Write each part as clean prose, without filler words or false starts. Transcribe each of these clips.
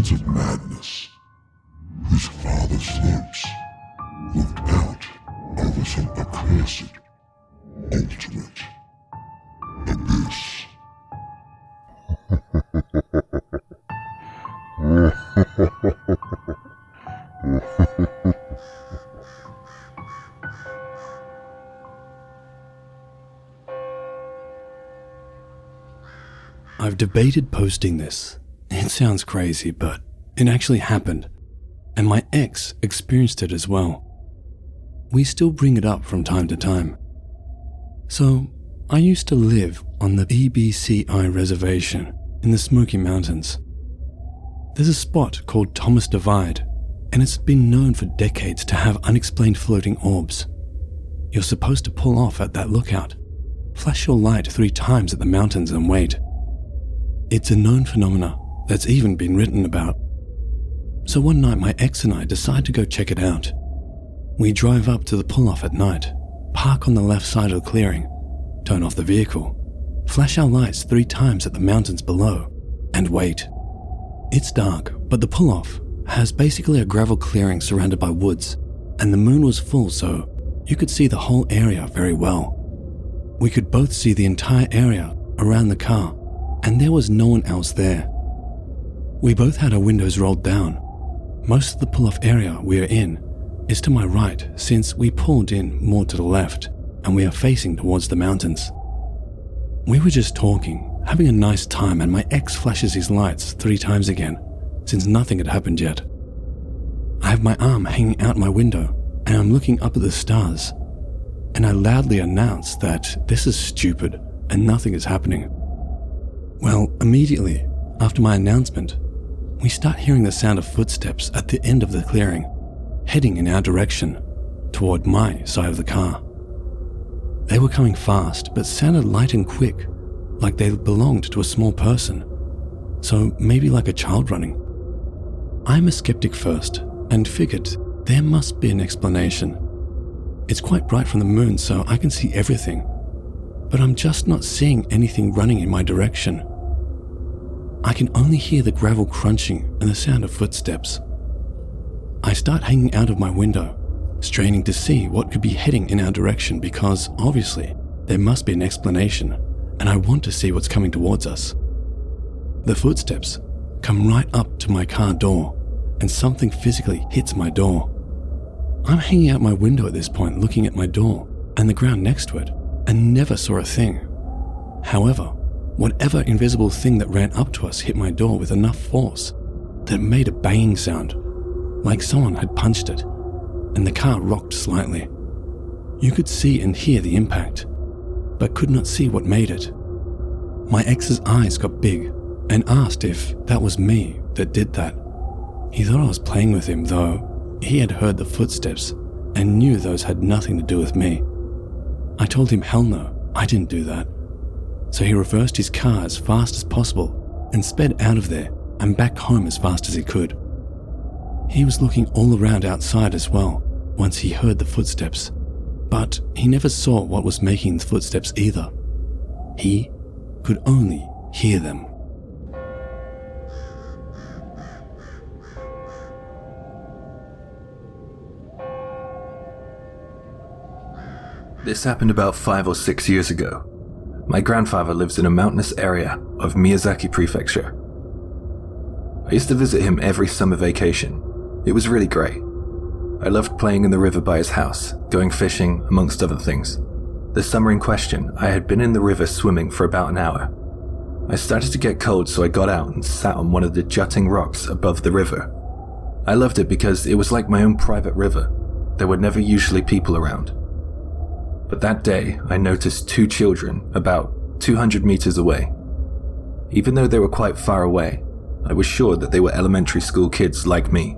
sons of madness, whose father's lips looked out over some accursed, ultimate abyss. I've debated posting this. It sounds crazy, but it actually happened, and my ex experienced it as well. We still bring it up from time to time. So, I used to live on the EBCI reservation in the Smoky Mountains. There's a spot called Thomas Divide, and it's been known for decades to have unexplained floating orbs. You're supposed to pull off at that lookout, flash your light 3 times at the mountains and wait. It's a known phenomena that's even been written about. So one night my ex and I decide to go check it out. We drive up to the pull-off at night, park on the left side of the clearing, turn off the vehicle, flash our lights 3 times at the mountains below, and wait. It's dark, but the pull-off has basically a gravel clearing surrounded by woods, and the moon was full, so you could see the whole area very well. We could both see the entire area around the car, and there was no one else there. We both had our windows rolled down. Most of the pull-off area we are in is to my right, since we pulled in more to the left, and we are facing towards the mountains. We were just talking, having a nice time, and my ex flashes his lights 3 times again, since nothing had happened yet. I have my arm hanging out my window, and I'm looking up at the stars, and I loudly announce that this is stupid and nothing is happening. Well, immediately after my announcement, we start hearing the sound of footsteps at the end of the clearing, heading in our direction, toward my side of the car. They were coming fast, but sounded light and quick, like they belonged to a small person, so maybe like a child running. I'm a skeptic first, and figured there must be an explanation. It's quite bright from the moon, so I can see everything, but I'm just not seeing anything running in my direction. I can only hear the gravel crunching and the sound of footsteps. I start hanging out of my window, straining to see what could be heading in our direction, because obviously there must be an explanation, and I want to see what's coming towards us. The footsteps come right up to my car door, and something physically hits my door. I'm hanging out my window at this point, looking at my door and the ground next to it, and never saw a thing. However, whatever invisible thing that ran up to us hit my door with enough force that it made a banging sound, like someone had punched it, and the car rocked slightly. You could see and hear the impact, but could not see what made it. My ex's eyes got big and asked if that was me that did that. He thought I was playing with him, though he had heard the footsteps and knew those had nothing to do with me. I told him hell no, I didn't do that. So he reversed his car as fast as possible and sped out of there and back home as fast as he could. He was looking all around outside as well once he heard the footsteps, but he never saw what was making the footsteps either. He could only hear them. This happened about 5 or 6 years ago. My grandfather lives in a mountainous area of Miyazaki Prefecture. I used to visit him every summer vacation. It was really great. I loved playing in the river by his house, going fishing, amongst other things. The summer in question, I had been in the river swimming for about an hour. I started to get cold, so I got out and sat on one of the jutting rocks above the river. I loved it because it was like my own private river. There were never usually people around. But that day, I noticed 2 children about 200 meters away. Even though they were quite far away, I was sure that they were elementary school kids like me.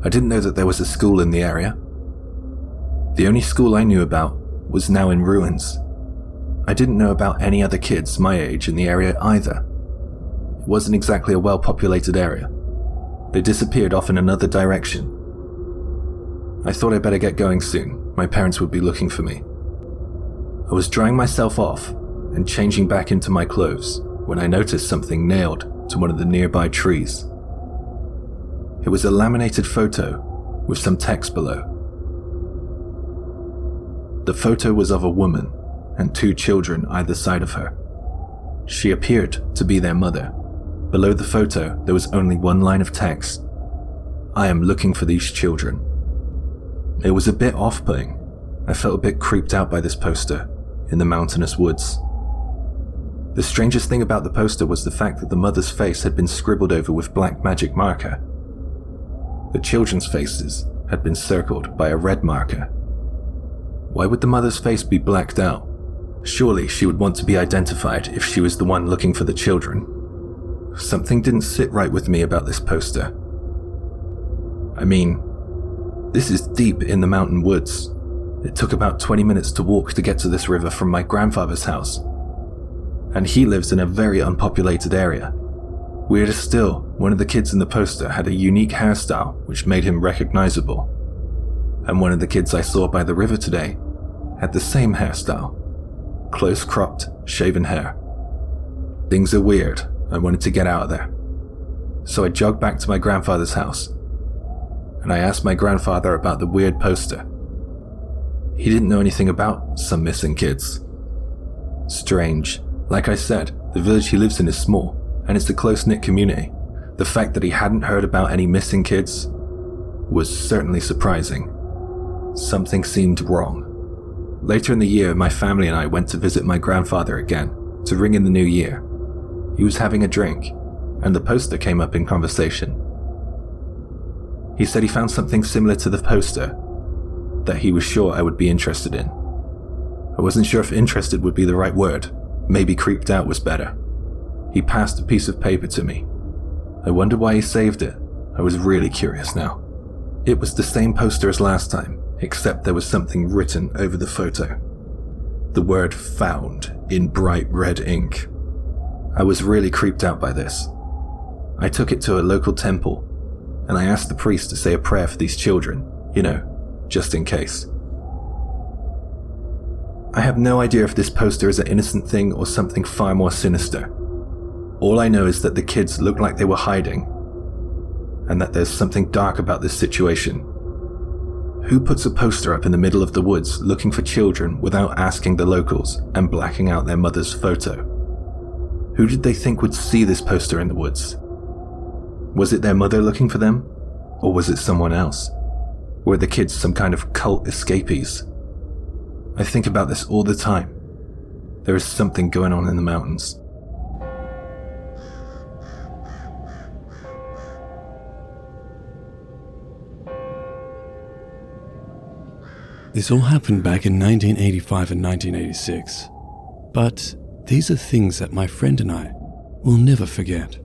I didn't know that there was a school in the area. The only school I knew about was now in ruins. I didn't know about any other kids my age in the area either. It wasn't exactly a well-populated area. They disappeared off in another direction. I thought I'd better get going soon. My parents would be looking for me. I was drying myself off and changing back into my clothes when I noticed something nailed to one of the nearby trees. It was a laminated photo with some text below. The photo was of a woman and 2 children either side of her. She appeared to be their mother. Below the photo, there was only one line of text: "I am looking for these children." It was a bit off-putting. I felt a bit creeped out by this poster in the mountainous woods. The strangest thing about the poster was the fact that the mother's face had been scribbled over with black magic marker. The children's faces had been circled by a red marker. Why would the mother's face be blacked out? Surely she would want to be identified if she was the one looking for the children. Something didn't sit right with me about this poster. I mean, this is deep in the mountain woods. It took about 20 minutes to walk to get to this river from my grandfather's house. And he lives in a very unpopulated area. Weirder still, one of the kids in the poster had a unique hairstyle which made him recognizable. And one of the kids I saw by the river today had the same hairstyle. Close cropped, shaven hair. Things are weird. I wanted to get out of there. So I jogged back to my grandfather's house. And I asked my grandfather about the weird poster. He didn't know anything about some missing kids. Strange. Like I said, the village he lives in is small, and it's a close-knit community. The fact that he hadn't heard about any missing kids was certainly surprising. Something seemed wrong. Later in the year, my family and I went to visit my grandfather again, to ring in the new year. He was having a drink, and the poster came up in conversation. He said he found something similar to the poster that he was sure I would be interested in. I wasn't sure if interested would be the right word. Maybe creeped out was better. He passed a piece of paper to me. I wonder why he saved it. I was really curious now. It was the same poster as last time, except there was something written over the photo. The word "found" in bright red ink. I was really creeped out by this. I took it to a local temple, and I asked the priest to say a prayer for these children, just in case. I have no idea if this poster is an innocent thing or something far more sinister. All I know is that the kids looked like they were hiding, and that there's something dark about this situation. Who puts a poster up in the middle of the woods looking for children without asking the locals and blacking out their mother's photo? Who did they think would see this poster in the woods? Was it their mother looking for them? Or was it someone else? Were the kids some kind of cult escapees? I think about this all the time. There is something going on in the mountains. This all happened back in 1985 and 1986. But these are things that my friend and I will never forget.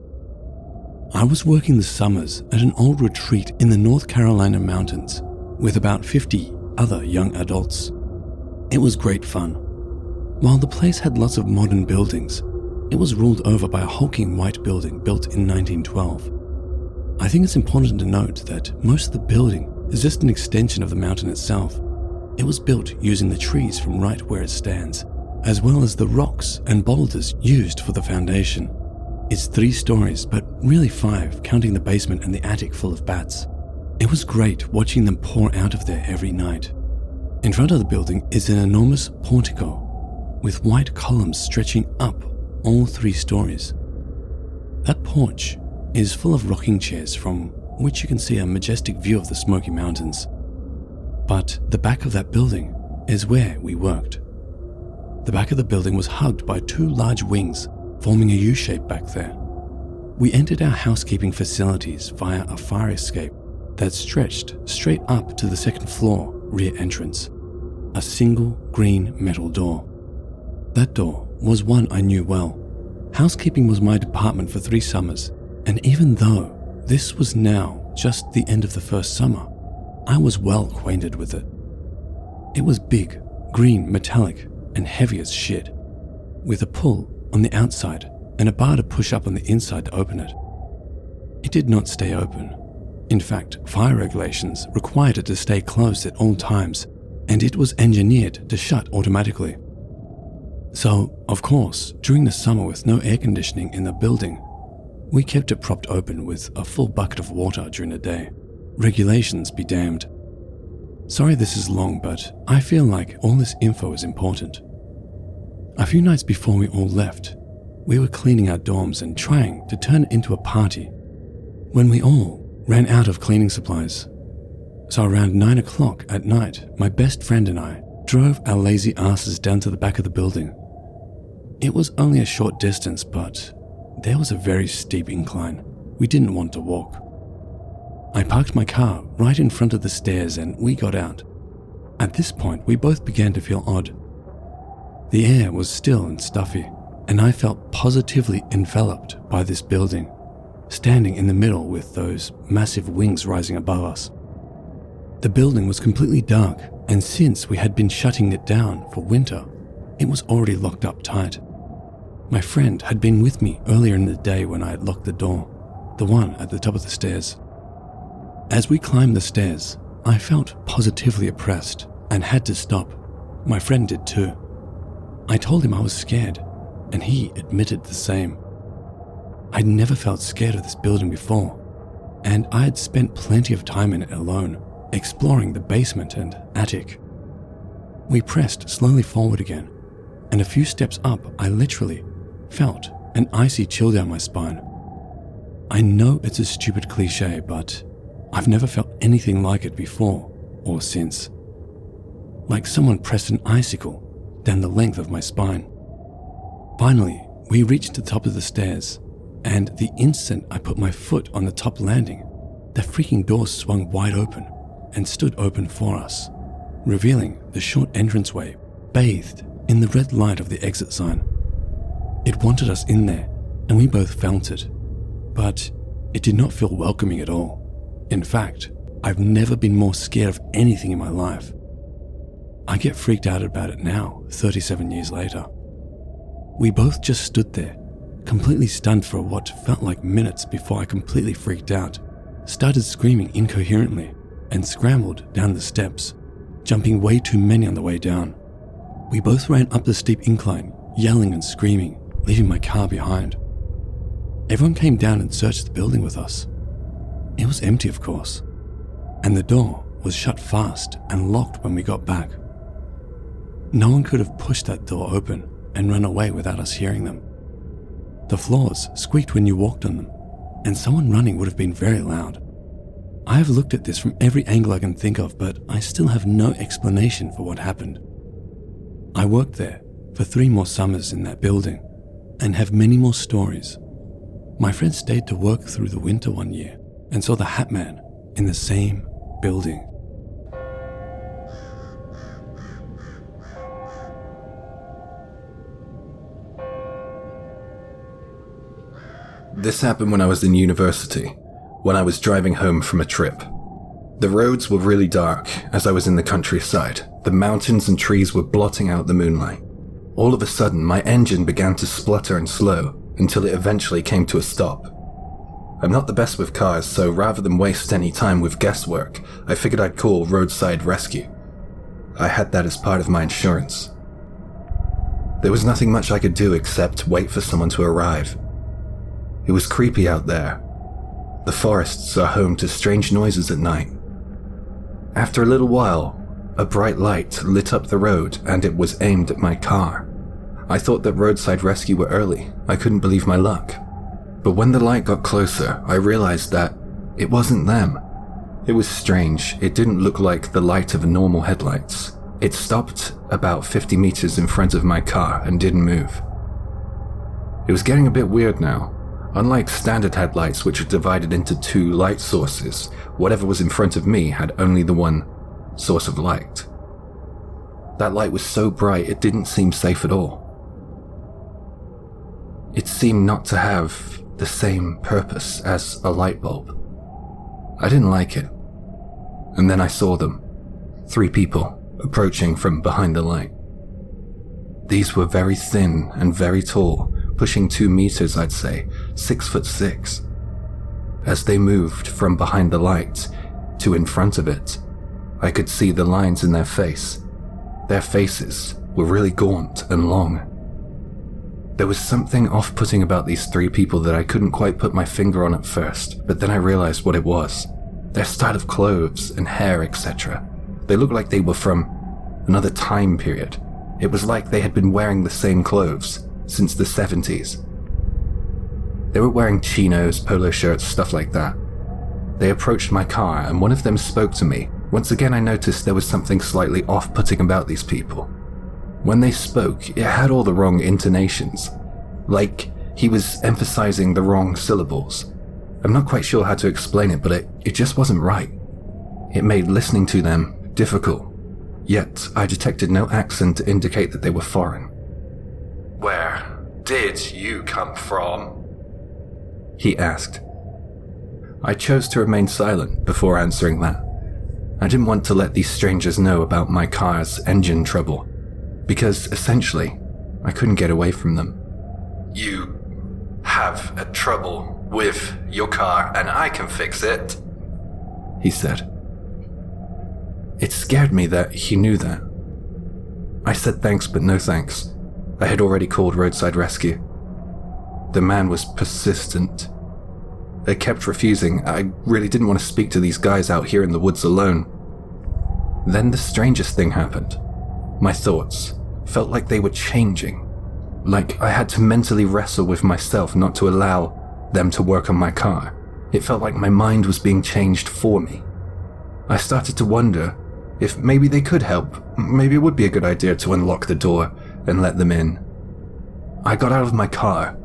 I was working the summers at an old retreat in the North Carolina mountains with about 50 other young adults. It was great fun. While the place had lots of modern buildings, it was ruled over by a hulking white building built in 1912. I think it's important to note that most of the building is just an extension of the mountain itself. It was built using the trees from right where it stands, as well as the rocks and boulders used for the foundation. It's 3 stories, but really 5, counting the basement and the attic full of bats. It was great watching them pour out of there every night. In front of the building is an enormous portico with white columns stretching up all 3 stories. That porch is full of rocking chairs from which you can see a majestic view of the Smoky Mountains. But the back of that building is where we worked. The back of the building was hugged by 2 large wings, forming a U shape back there. We entered our housekeeping facilities via a fire escape that stretched straight up to the 2nd floor rear entrance, a single green metal door. That door was one I knew well. Housekeeping was my department for 3 summers, and even though this was now just the end of the first summer, I was well acquainted with it. It was big, green, metallic, and heavy as shit, with a pull on the outside and a bar to push up on the inside to open it. It did not stay open. In fact, fire regulations required it to stay closed at all times, and it was engineered to shut automatically. So, of course, during the summer with no air conditioning in the building, We kept it propped open with a full bucket of water during the day. Regulations be damned. Sorry this is long, but I feel like all this info is important. A few nights before we all left, we were cleaning our dorms and trying to turn it into a party when we all ran out of cleaning supplies. So around 9 o'clock at night, my best friend and I drove our lazy asses down to the back of the building. It was only a short distance, but there was a very steep incline. We didn't want to walk. I parked my car right in front of the stairs and we got out. At this point, we both began to feel odd. The air was still and stuffy, and I felt positively enveloped by this building, standing in the middle with those massive wings rising above us. The building was completely dark, and since we had been shutting it down for winter, it was already locked up tight. My friend had been with me earlier in the day when I had locked the door, the one at the top of the stairs. As we climbed the stairs, I felt positively oppressed and had to stop. My friend did too. I told him I was scared, and he admitted the same. I'd never felt scared of this building before, and I had spent plenty of time in it alone, exploring the basement and attic. We pressed slowly forward again, and a few steps up, I literally felt an icy chill down my spine. I know it's a stupid cliche, but I've never felt anything like it before or since. Like someone pressed an icicle down the length of my spine. Finally, we reached the top of the stairs, and the instant I put my foot on the top landing, the freaking door swung wide open and stood open for us, revealing the short entranceway bathed in the red light of the exit sign. It wanted us in there, and we both felt it, but it did not feel welcoming at all. In fact, I've never been more scared of anything in my life. I get freaked out about it now, 37 years later. We both just stood there, completely stunned for what felt like minutes before I completely freaked out, started screaming incoherently, and scrambled down the steps, jumping way too many on the way down. We both ran up the steep incline, yelling and screaming, leaving my car behind. Everyone came down and searched the building with us. It was empty, of course, and the door was shut fast and locked when we got back. No one could have pushed that door open and run away without us hearing them. The floors squeaked when you walked on them, and someone running would have been very loud. I have looked at this from every angle I can think of, but I still have no explanation for what happened. I worked there for 3 more summers in that building and have many more stories. My friend stayed to work through the winter one year and saw the Hat Man in the same building. This happened when I was in university, when I was driving home from a trip. The roads were really dark as I was in the countryside. The mountains and trees were blotting out the moonlight. All of a sudden, my engine began to splutter and slow until it eventually came to a stop. I'm not the best with cars, so rather than waste any time with guesswork, I figured I'd call roadside rescue. I had that as part of my insurance. There was nothing much I could do except wait for someone to arrive. It was creepy out there. The forests are home to strange noises at night. After a little while, a bright light lit up the road and it was aimed at my car. I thought that roadside rescue were early. I couldn't believe my luck. But when the light got closer, I realized that it wasn't them. It was strange. It didn't look like the light of normal headlights. It stopped about 50 meters in front of my car and didn't move. It was getting a bit weird now. Unlike standard headlights, which are divided into 2 light sources, whatever was in front of me had only the one source of light. That light was so bright it didn't seem safe at all. It seemed not to have the same purpose as a light bulb. I didn't like it. And then I saw them. 3 people approaching from behind the light. These were very thin and very tall, pushing 2 meters, I'd say, 6'6". As they moved from behind the light to in front of it, I could see the lines in their face. Their faces were really gaunt and long. There was something off-putting about these three people that I couldn't quite put my finger on at first, but then I realized what it was. Their style of clothes and hair, etc. They looked like they were from another time period. It was like they had been wearing the same clothes since the 70s. They were wearing chinos, polo shirts, stuff like that. They approached my car and one of them spoke to me. Once again I noticed there was something slightly off-putting about these people. When they spoke, it had all the wrong intonations. Like he was emphasizing the wrong syllables. I'm not quite sure how to explain it, but it just wasn't right. It made listening to them difficult. Yet I detected no accent to indicate that they were foreign. "Where did you come from?" he asked. I chose to remain silent before answering that. I didn't want to let these strangers know about my car's engine trouble, because essentially, I couldn't get away from them. "You have a trouble with your car and I can fix it," he said. It scared me that he knew that. I said thanks, but no thanks. I had already called roadside rescue. The man was persistent. They kept refusing. I really didn't want to speak to these guys out here in the woods alone. Then the strangest thing happened. My thoughts felt like they were changing. Like I had to mentally wrestle with myself not to allow them to work on my car. It felt like my mind was being changed for me. I started to wonder if maybe they could help. Maybe it would be a good idea to unlock the door and let them in. I got out of my car,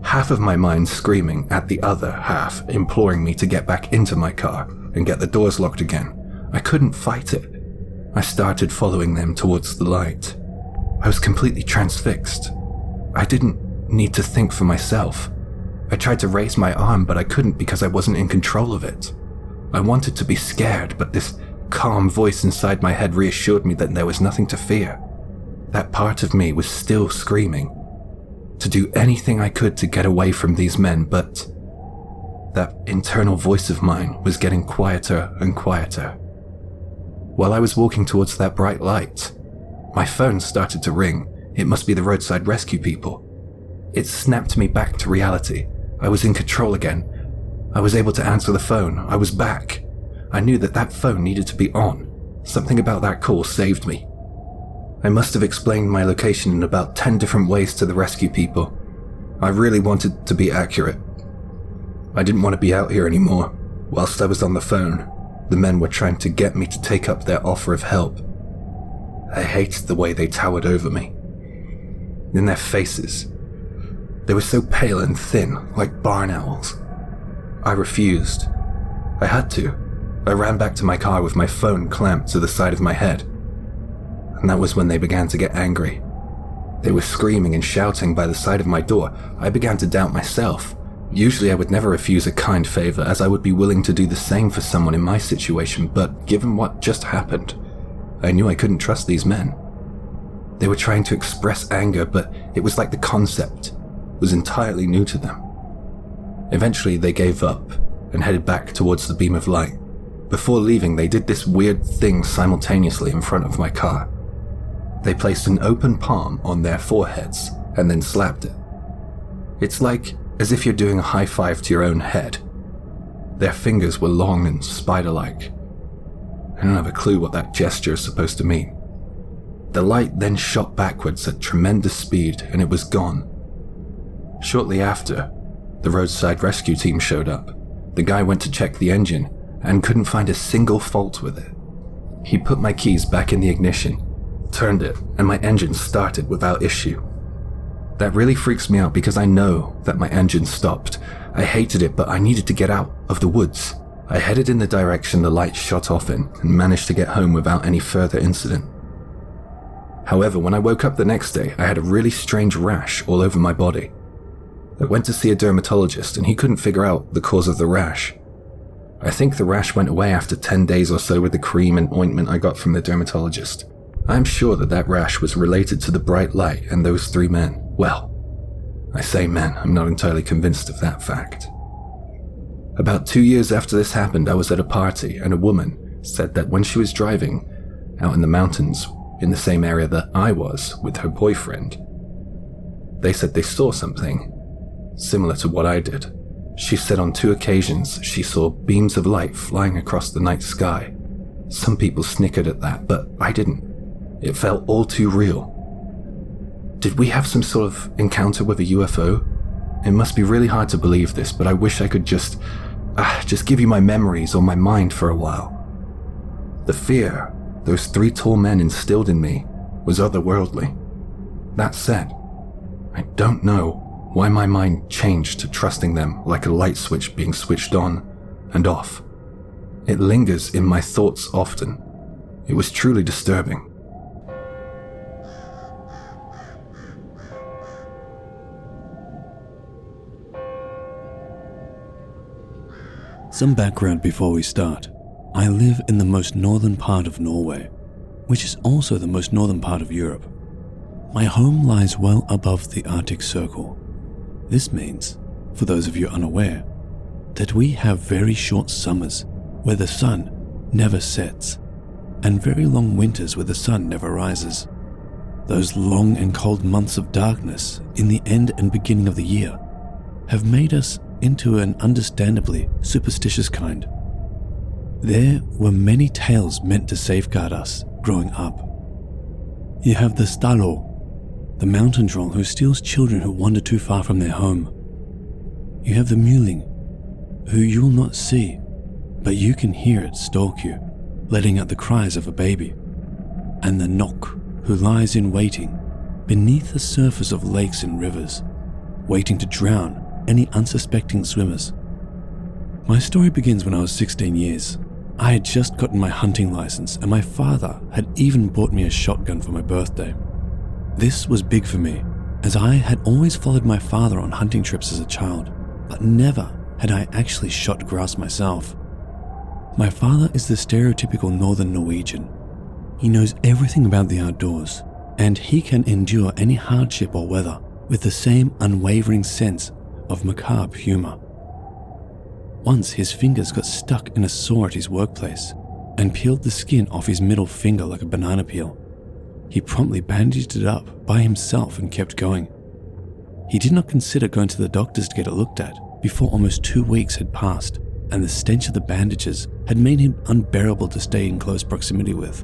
half of my mind screaming at the other half, imploring me to get back into my car and get the doors locked again. I couldn't fight it. I started following them towards the light. I was completely transfixed. I didn't need to think for myself. I tried to raise my arm, but I couldn't because I wasn't in control of it. I wanted to be scared, but this calm voice inside my head reassured me that there was nothing to fear. That part of me was still screaming to do anything I could to get away from these men, but that internal voice of mine was getting quieter and quieter. While I was walking towards that bright light, my phone started to ring. It must be the roadside rescue people. It snapped me back to reality. I was in control again. I was able to answer the phone. I was back. I knew that phone needed to be on. Something about that call saved me. I must have explained my location in about 10 different ways to the rescue people. I really wanted to be accurate. I didn't want to be out here anymore. Whilst I was on the phone, the men were trying to get me to take up their offer of help. I hated the way they towered over me. In their faces, they were so pale and thin, like barn owls. I refused. I had to. I ran back to my car with my phone clamped to the side of my head. And that was when they began to get angry. They were screaming and shouting by the side of my door. I began to doubt myself. Usually I would never refuse a kind favor, as I would be willing to do the same for someone in my situation, but given what just happened, I knew I couldn't trust these men. They were trying to express anger, but it was like the concept was entirely new to them. Eventually they gave up and headed back towards the beam of light. Before leaving, they did this weird thing simultaneously in front of my car. They placed an open palm on their foreheads and then slapped it. It's like as if you're doing a high five to your own head. Their fingers were long and spider-like. I don't have a clue what that gesture is supposed to mean. The light then shot backwards at tremendous speed and it was gone. Shortly after, the roadside rescue team showed up. The guy went to check the engine and couldn't find a single fault with it. He put my keys back in the ignition, turned it, and my engine started without issue. That really freaks me out because I know that my engine stopped. I hated it, but I needed to get out of the woods. I headed in the direction the light shot off in and managed to get home without any further incident. However, when I woke up the next day, I had a really strange rash all over my body. I went to see a dermatologist and he couldn't figure out the cause of the rash. I think the rash went away after 10 days or so with the cream and ointment I got from the dermatologist. I'm sure that rash was related to the bright light and those three men. Well, I say men, I'm not entirely convinced of that fact. About 2 years after this happened, I was at a party and a woman said that when she was driving out in the mountains in the same area that I was with her boyfriend, They said they saw something, similar to what I did. She said on 2 occasions she saw beams of light flying across the night sky. Some people snickered at that, but I didn't. It felt all too real. Did we have some sort of encounter with a UFO? It must be really hard to believe this, but I wish I could just give you my memories or my mind for a while. The fear those 3 tall men instilled in me was otherworldly. That said, I don't know why my mind changed to trusting them like a light switch being switched on and off. It lingers in my thoughts often. It was truly disturbing. Some background before we start. I live in the most northern part of Norway, which is also the most northern part of Europe. My home lies well above the Arctic Circle. This means, for those of you unaware, that we have very short summers where the sun never sets, and very long winters where the sun never rises. Those long and cold months of darkness in the end and beginning of the year have made us into an understandably superstitious kind. There were many tales meant to safeguard us growing up. You have the Stalo, the mountain troll who steals children who wander too far from their home. You have the Mewling, who you will not see, but you can hear it stalk you, letting out the cries of a baby. And the Nok, who lies in waiting beneath the surface of lakes and rivers, waiting to drown any unsuspecting swimmers. My story begins when I was 16 years. I had just gotten my hunting license, and my father had even bought me a shotgun for my birthday. This was big for me, as I had always followed my father on hunting trips as a child, but never had I actually shot grass myself. My father is the stereotypical northern Norwegian. He knows everything about the outdoors, and he can endure any hardship or weather with the same unwavering sense of macabre humor. Once his fingers got stuck in a saw at his workplace and peeled the skin off his middle finger like a banana peel. He promptly bandaged it up by himself and kept going. He did not consider going to the doctors to get it looked at before almost 2 weeks had passed, and the stench of the bandages had made him unbearable to stay in close proximity with.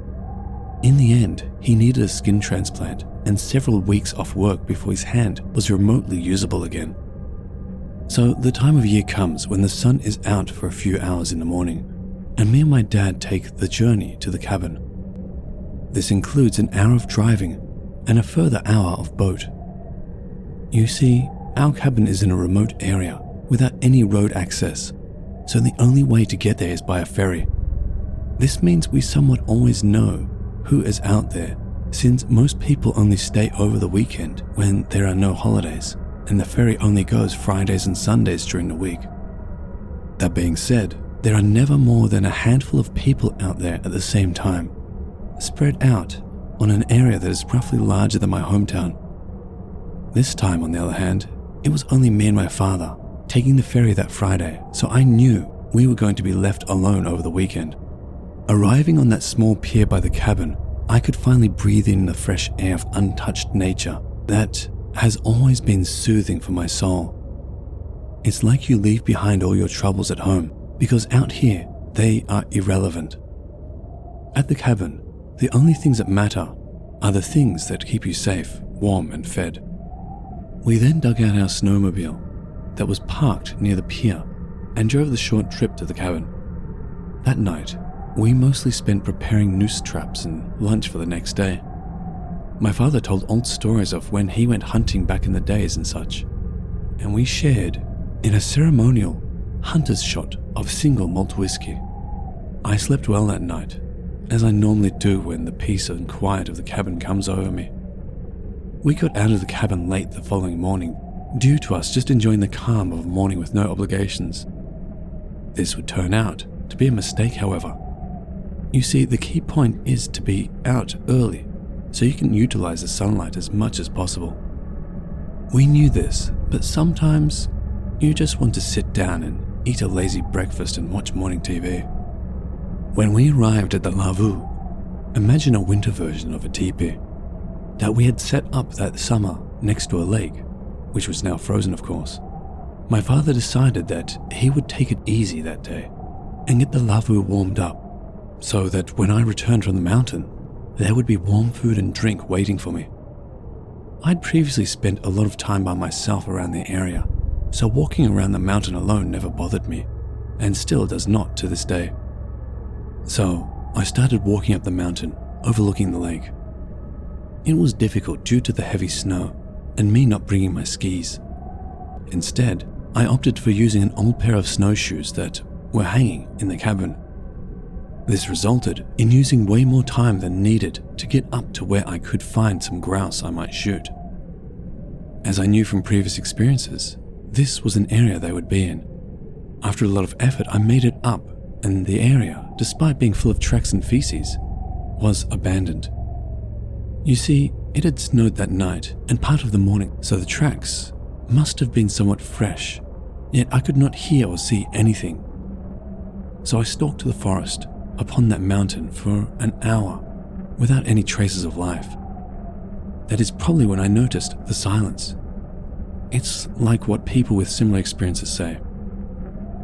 In the end, he needed a skin transplant and several weeks off work before his hand was remotely usable again. So the time of year comes when the sun is out for a few hours in the morning, and me and my dad take the journey to the cabin. This includes an hour of driving and a further hour of boat. You see, our cabin is in a remote area without any road access, so the only way to get there is by a ferry. This means we somewhat always know who is out there, since most people only stay over the weekend when there are no holidays, and the ferry only goes Fridays and Sundays during the week. That being said, there are never more than a handful of people out there at the same time, spread out on an area that is roughly larger than my hometown. This time, on the other hand, it was only me and my father taking the ferry that Friday, so I knew we were going to be left alone over the weekend. Arriving on that small pier by the cabin, I could finally breathe in the fresh air of untouched nature that has always been soothing for my soul. It's like you leave behind all your troubles at home, because out here, they are irrelevant. At the cabin, the only things that matter are the things that keep you safe, warm, and fed. We then dug out our snowmobile that was parked near the pier and drove the short trip to the cabin. That night, we mostly spent preparing noose traps and lunch for the next day. My father told old stories of when he went hunting back in the days and such, and we shared in a ceremonial hunter's shot of single malt whiskey. I slept well that night, as I normally do when the peace and quiet of the cabin comes over me. We got out of the cabin late the following morning, due to us just enjoying the calm of a morning with no obligations. This would turn out to be a mistake, however. You see, the key point is to be out early, so you can utilize the sunlight as much as possible. We knew this, but sometimes you just want to sit down and eat a lazy breakfast and watch morning TV. When we arrived at the Lavu, imagine a winter version of a teepee that we had set up that summer next to a lake, which was now frozen of course. My father decided that he would take it easy that day and get the lavoo warmed up so that when I returned from the mountain, there would be warm food and drink waiting for me. I'd previously spent a lot of time by myself around the area, so walking around the mountain alone never bothered me, and still does not to this day. So I started walking up the mountain, overlooking the lake. It was difficult due to the heavy snow and me not bringing my skis. Instead, I opted for using an old pair of snowshoes that were hanging in the cabin. This resulted in using way more time than needed to get up to where I could find some grouse I might shoot. As I knew from previous experiences, this was an area they would be in. After a lot of effort, I made it up, and the area, despite being full of tracks and feces, was abandoned. You see, it had snowed that night and part of the morning, so the tracks must have been somewhat fresh, yet I could not hear or see anything. So I stalked the forest upon that mountain for an hour without any traces of life. That is probably when I noticed the silence. It's like what people with similar experiences say.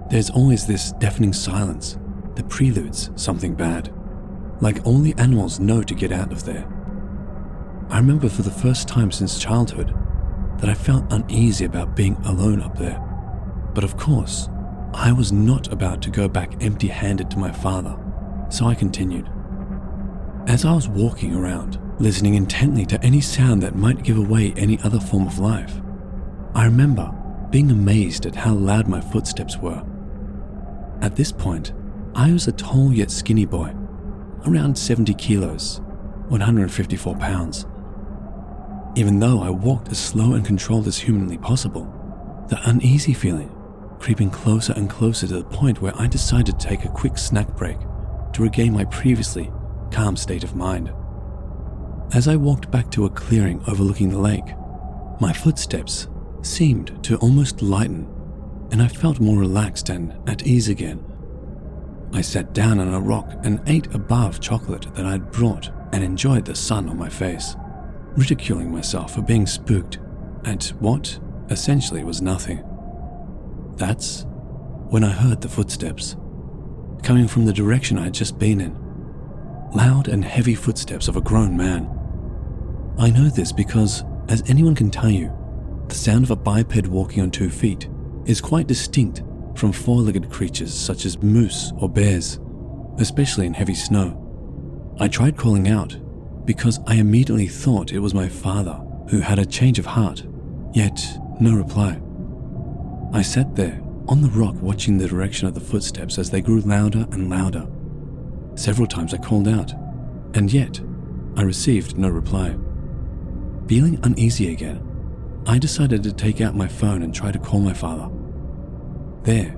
There's always this deafening silence that preludes something bad, like all the animals know to get out of there. I remember for the first time since childhood that I felt uneasy about being alone up there. But of course, I was not about to go back empty-handed to my father, so I continued. As I was walking around, listening intently to any sound that might give away any other form of life, I remember being amazed at how loud my footsteps were. At this point, I was a tall yet skinny boy, around 70 kilos, 154 pounds. Even though I walked as slow and controlled as humanly possible, the uneasy feeling creeping closer and closer to the point where I decided to take a quick snack break to regain my previously calm state of mind. As I walked back to a clearing overlooking the lake, my footsteps seemed to almost lighten, and I felt more relaxed and at ease again. I sat down on a rock and ate a bar of chocolate that I had brought and enjoyed the sun on my face, ridiculing myself for being spooked at what essentially was nothing. That's when I heard the footsteps, coming from the direction I had just been in. Loud and heavy footsteps of a grown man. I know this because, as anyone can tell you, the sound of a biped walking on 2 feet is quite distinct from four-legged creatures such as moose or bears, especially in heavy snow. I tried calling out because I immediately thought it was my father who had a change of heart, yet no reply. I sat there on the rock watching the direction of the footsteps as they grew louder and louder. Several times I called out, and yet I received no reply. Feeling uneasy again, I decided to take out my phone and try to call my father. There,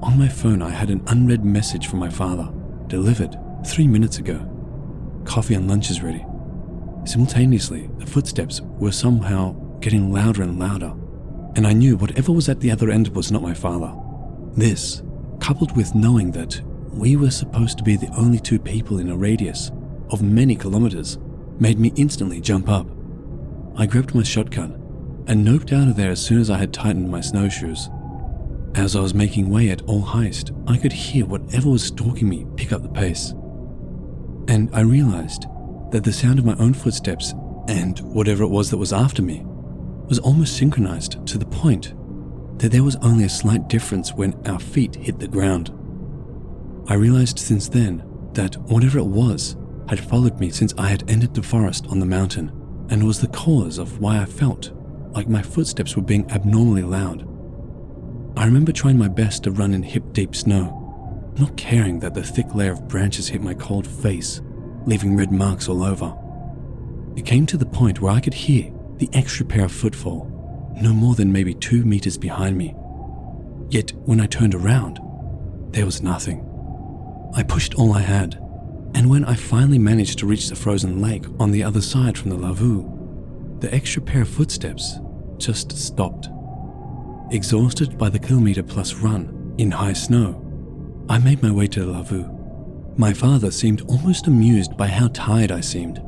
on my phone, I had an unread message from my father, delivered 3 minutes ago. Coffee and lunch is ready. Simultaneously, the footsteps were somehow getting louder and louder, and I knew whatever was at the other end was not my father. This, coupled with knowing that we were supposed to be the only 2 people in a radius of many kilometers, made me instantly jump up. I grabbed my shotgun and noped out of there as soon as I had tightened my snowshoes. As I was making way at all haste, I could hear whatever was stalking me pick up the pace. And I realized that the sound of my own footsteps and whatever it was that was after me was almost synchronized to the point that there was only a slight difference when our feet hit the ground. I realized since then that whatever it was had followed me since I had entered the forest on the mountain and was the cause of why I felt like my footsteps were being abnormally loud. I remember trying my best to run in hip-deep snow, not caring that the thick layer of branches hit my cold face, leaving red marks all over. It came to the point where I could hear the extra pair of footfall, no more than maybe 2 meters behind me. Yet when I turned around, there was nothing. I pushed all I had, and when I finally managed to reach the frozen lake on the other side from the lavoo, the extra pair of footsteps just stopped. Exhausted by the kilometer-plus run in high snow, I made my way to the lavoo. My father seemed almost amused by how tired I seemed.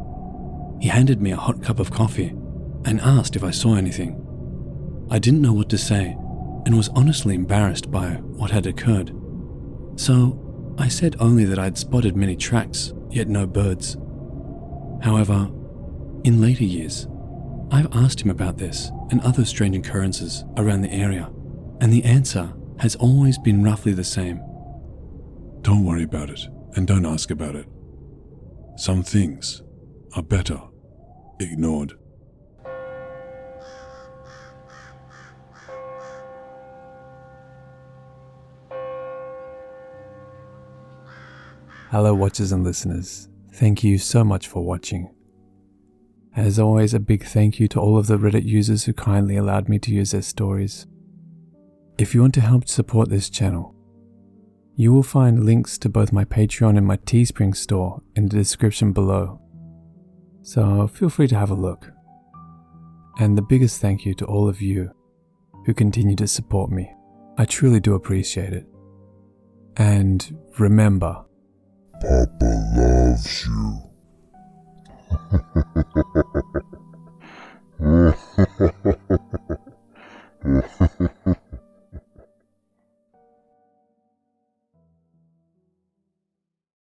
He handed me a hot cup of coffee, and asked if I saw anything. I didn't know what to say and was honestly embarrassed by what had occurred. So I said only that I'd spotted many tracks, yet no birds. However, in later years, I've asked him about this and other strange occurrences around the area, and the answer has always been roughly the same. Don't worry about it, and don't ask about it. Some things are better ignored. Hello watchers and listeners, thank you so much for watching. As always, a big thank you to all of the Reddit users who kindly allowed me to use their stories. If you want to help support this channel, you will find links to both my Patreon and my Teespring store in the description below, so feel free to have a look. And the biggest thank you to all of you who continue to support me. I truly do appreciate it. And remember, Papa loves you.